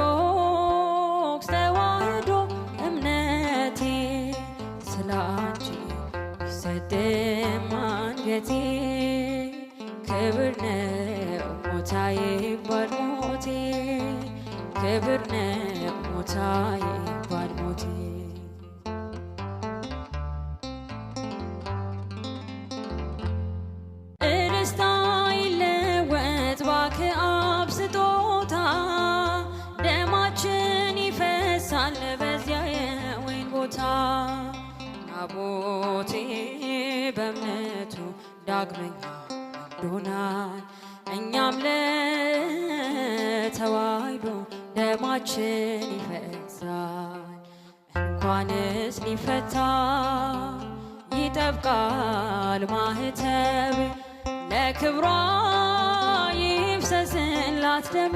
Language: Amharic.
ኦርቶዶክስ ተዋሕዶ እምነቴ ስላንቺ ቢሰደም አንገቴ ክብር ነው ሞታዬ ይባል ሞቴ ክብር ነው ሞታዬ ይባል ሞቴ እርስታ ይለወጥ እባክህ አብ ስጦታ ደማችን ይፈሳል በዚያ የወይን ቦታ ናቡቴ በእምነቱ ዳግመኛ ወልዶናል እኛም ለተዋሕዶ ደማችን ይፈሳል እንኳንስ ሊፈታ ይጠብቃል ማህተብ ለክብሯ ይፍሰስላት ደሜ